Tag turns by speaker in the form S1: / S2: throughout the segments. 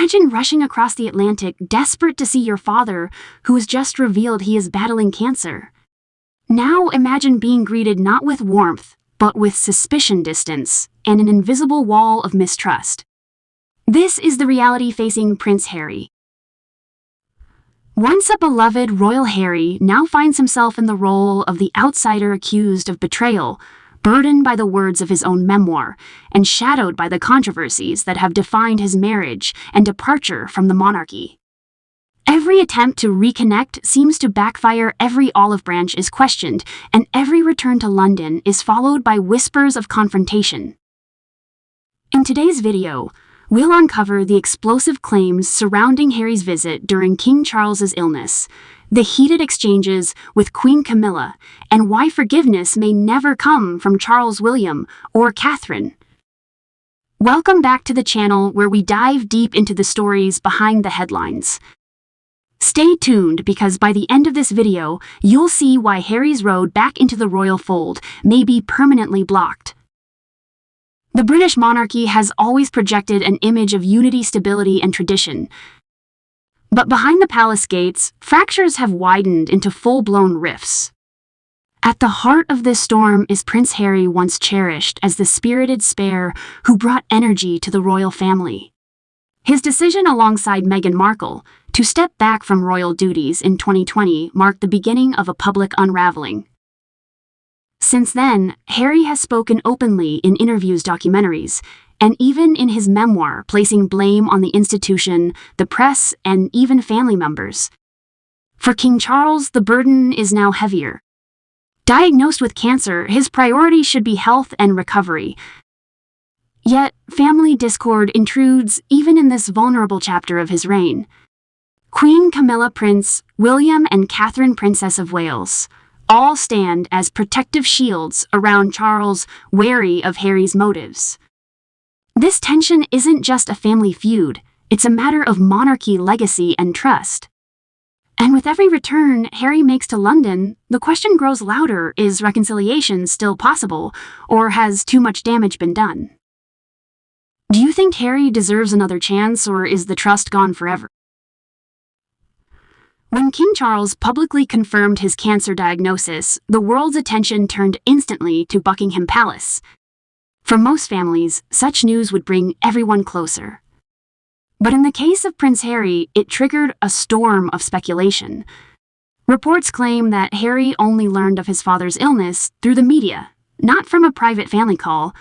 S1: Imagine rushing across the Atlantic, desperate to see your father, who has just revealed he is battling cancer. Now imagine being greeted not with warmth, but with suspicion distance and an invisible wall of mistrust. This is the reality facing Prince Harry. Once a beloved royal Harry now finds himself in the role of the outsider accused of betrayal, burdened by the words of his own memoir, and shadowed by the controversies that have defined his marriage and departure from the monarchy. Every attempt to reconnect seems to backfire, every olive branch is questioned, and every return to London is followed by whispers of confrontation. In today's video, we'll uncover the explosive claims surrounding Harry's visit during King Charles's illness, the heated exchanges with Queen Camilla, and why forgiveness may never come from Charles William or Catherine. Welcome back to the channel where we dive deep into the stories behind the headlines. Stay tuned because by the end of this video, you'll see why Harry's road back into the royal fold may be permanently blocked. The British monarchy has always projected an image of unity, stability, and tradition. But behind the palace gates, fractures have widened into full-blown rifts. At the heart of this storm is Prince Harry, once cherished as the spirited spare who brought energy to the royal family. His decision alongside Meghan Markle to step back from royal duties in 2020 marked the beginning of a public unraveling. Since then, Harry has spoken openly in interviews, documentaries, and even in his memoir, placing blame on the institution, the press, and even family members. For King Charles, the burden is now heavier. Diagnosed with cancer, his priority should be health and recovery. Yet, family discord intrudes even in this vulnerable chapter of his reign. Queen Camilla, Prince William, and Catherine, Princess of Wales, all stand as protective shields around Charles, wary of Harry's motives. This tension isn't just a family feud, it's a matter of monarchy, legacy, and trust. And with every return Harry makes to London, the question grows louder: is reconciliation still possible, or has too much damage been done? Do you think Harry deserves another chance, or is the trust gone forever? When King Charles publicly confirmed his cancer diagnosis, the world's attention turned instantly to Buckingham Palace. For most families, such news would bring everyone closer. But in the case of Prince Harry, it triggered a storm of speculation. Reports claim that Harry only learned of his father's illness through the media, not from a private family call.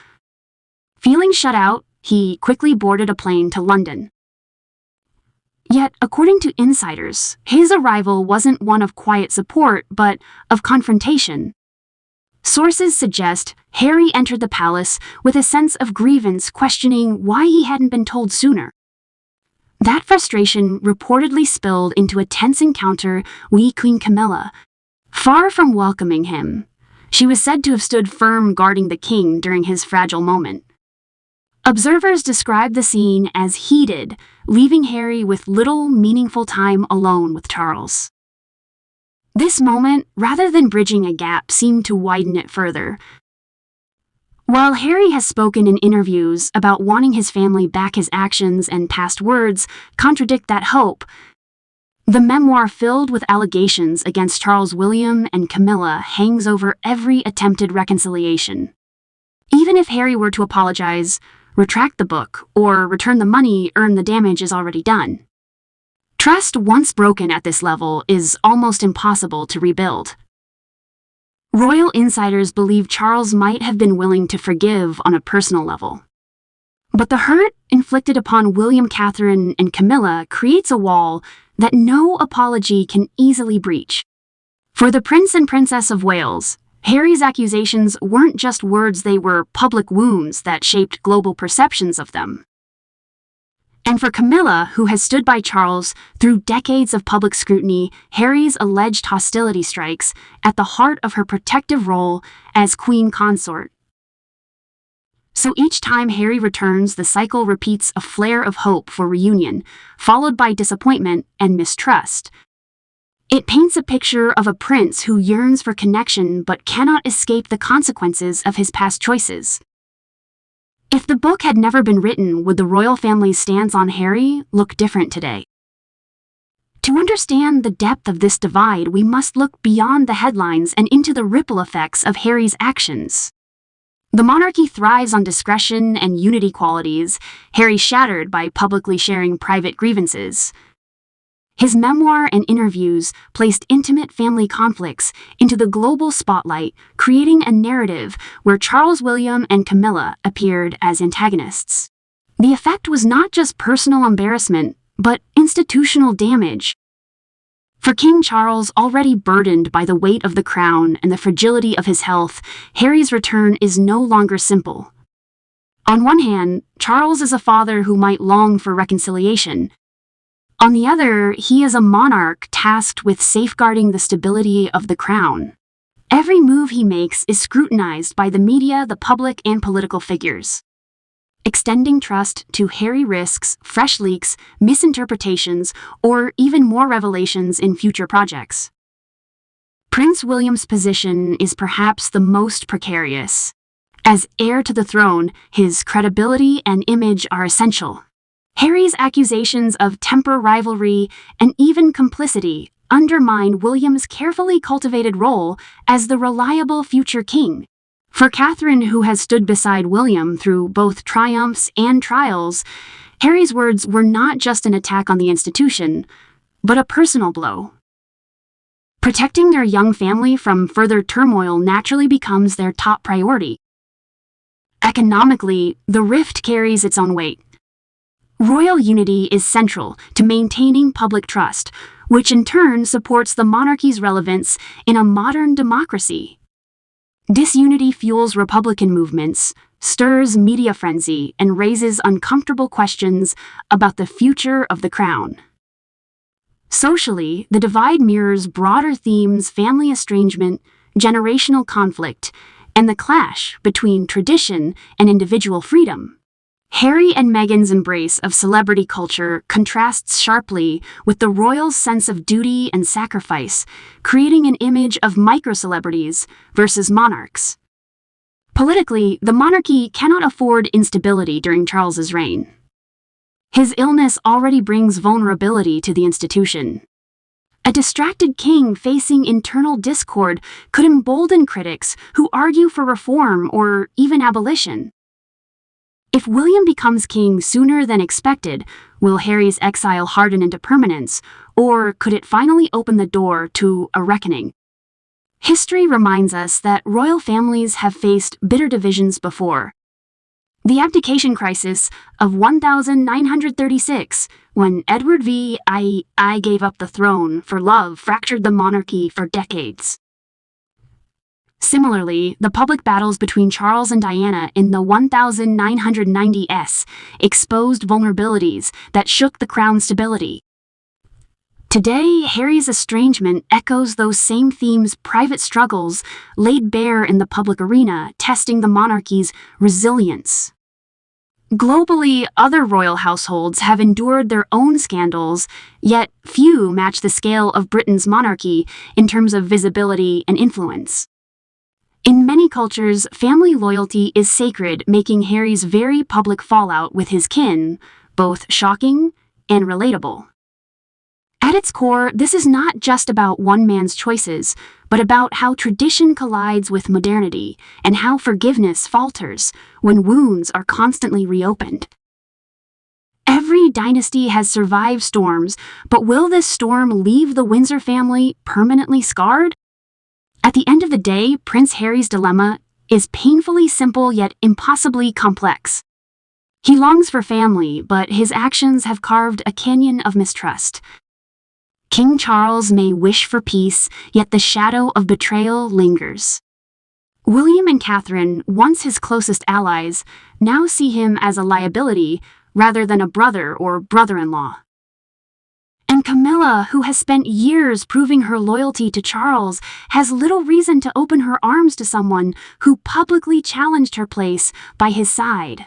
S1: Feeling shut out, he quickly boarded a plane to London. Yet, according to insiders, his arrival wasn't one of quiet support, but of confrontation. Sources suggest Harry entered the palace with a sense of grievance, questioning why he hadn't been told sooner. That frustration reportedly spilled into a tense encounter with Queen Camilla. Far from welcoming him, she was said to have stood firm guarding the king during his fragile moment. Observers describe the scene as heated, leaving Harry with little meaningful time alone with Charles. This moment, rather than bridging a gap, seemed to widen it further. While Harry has spoken in interviews about wanting his family back, his actions and past words contradict that hope. The memoir, filled with allegations against Charles William and Camilla, hangs over every attempted reconciliation. Even if Harry were to apologize, retract the book, or return the money, the damage is already done. Trust, once broken at this level, is almost impossible to rebuild. Royal insiders believe Charles might have been willing to forgive on a personal level. But the hurt inflicted upon William, Catherine, and Camilla creates a wall that no apology can easily breach. For the Prince and Princess of Wales, Harry's accusations weren't just words, they were public wounds that shaped global perceptions of them. And for Camilla, who has stood by Charles through decades of public scrutiny, Harry's alleged hostility strikes at the heart of her protective role as queen consort. So each time Harry returns, the cycle repeats: a flare of hope for reunion, followed by disappointment and mistrust. It paints a picture of a prince who yearns for connection but cannot escape the consequences of his past choices. If the book had never been written, would the royal family's stance on Harry look different today? To understand the depth of this divide, we must look beyond the headlines and into the ripple effects of Harry's actions. The monarchy thrives on discretion and unity qualities, Harry shattered by publicly sharing private grievances. His memoir and interviews placed intimate family conflicts into the global spotlight, creating a narrative where Charles William and Camilla appeared as antagonists. The effect was not just personal embarrassment, but institutional damage. For King Charles, already burdened by the weight of the crown and the fragility of his health, Harry's return is no longer simple. On one hand, Charles is a father who might long for reconciliation. On the other, he is a monarch tasked with safeguarding the stability of the crown. Every move he makes is scrutinized by the media, the public, and political figures. Extending trust to Harry risks fresh leaks, misinterpretations, or even more revelations in future projects. Prince William's position is perhaps the most precarious. As heir to the throne, his credibility and image are essential. Harry's accusations of temper rivalry and even complicity undermine William's carefully cultivated role as the reliable future king. For Catherine, who has stood beside William through both triumphs and trials, Harry's words were not just an attack on the institution, but a personal blow. Protecting their young family from further turmoil naturally becomes their top priority. Economically, the rift carries its own weight. Royal unity is central to maintaining public trust, which in turn supports the monarchy's relevance in a modern democracy. Disunity fuels Republican movements, stirs media frenzy, and raises uncomfortable questions about the future of the crown. Socially, the divide mirrors broader themes: family estrangement, generational conflict, and the clash between tradition and individual freedom. Harry and Meghan's embrace of celebrity culture contrasts sharply with the royals' sense of duty and sacrifice, creating an image of micro-celebrities versus monarchs. Politically, the monarchy cannot afford instability during Charles's reign. His illness already brings vulnerability to the institution. A distracted king facing internal discord could embolden critics who argue for reform or even abolition. If William becomes king sooner than expected, will Harry's exile harden into permanence, or could it finally open the door to a reckoning? History reminds us that royal families have faced bitter divisions before. The abdication crisis of 1936, when Edward I gave up the throne for love, fractured the monarchy for decades. Similarly, the public battles between Charles and Diana in the 1990s exposed vulnerabilities that shook the crown's stability. Today, Harry's estrangement echoes those same themes: private struggles laid bare in the public arena, testing the monarchy's resilience. Globally, other royal households have endured their own scandals, yet few match the scale of Britain's monarchy in terms of visibility and influence. In many cultures, family loyalty is sacred, making Harry's very public fallout with his kin both shocking and relatable. At its core, this is not just about one man's choices, but about how tradition collides with modernity and how forgiveness falters when wounds are constantly reopened. Every dynasty has survived storms, but will this storm leave the Windsor family permanently scarred? At the end of the day, Prince Harry's dilemma is painfully simple yet impossibly complex. He longs for family, but his actions have carved a canyon of mistrust. King Charles may wish for peace, yet the shadow of betrayal lingers. William and Catherine, once his closest allies, now see him as a liability rather than a brother or brother-in-law. And Camilla, who has spent years proving her loyalty to Charles, has little reason to open her arms to someone who publicly challenged her place by his side.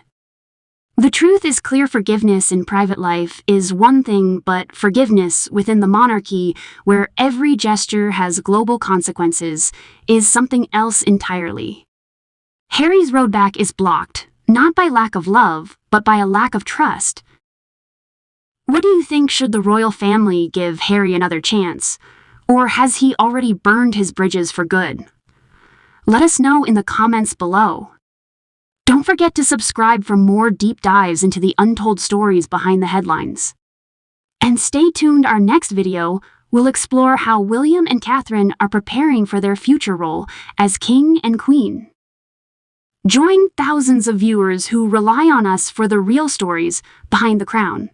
S1: The truth is clear: forgiveness in private life is one thing, but forgiveness within the monarchy, where every gesture has global consequences, is something else entirely. Harry's road back is blocked, not by lack of love, but by a lack of trust. What do you think? Should the royal family give Harry another chance? Or has he already burned his bridges for good? Let us know in the comments below. Don't forget to subscribe for more deep dives into the untold stories behind the headlines. And stay tuned, our next video will explore how William and Catherine are preparing for their future role as king and queen. Join thousands of viewers who rely on us for the real stories behind the crown.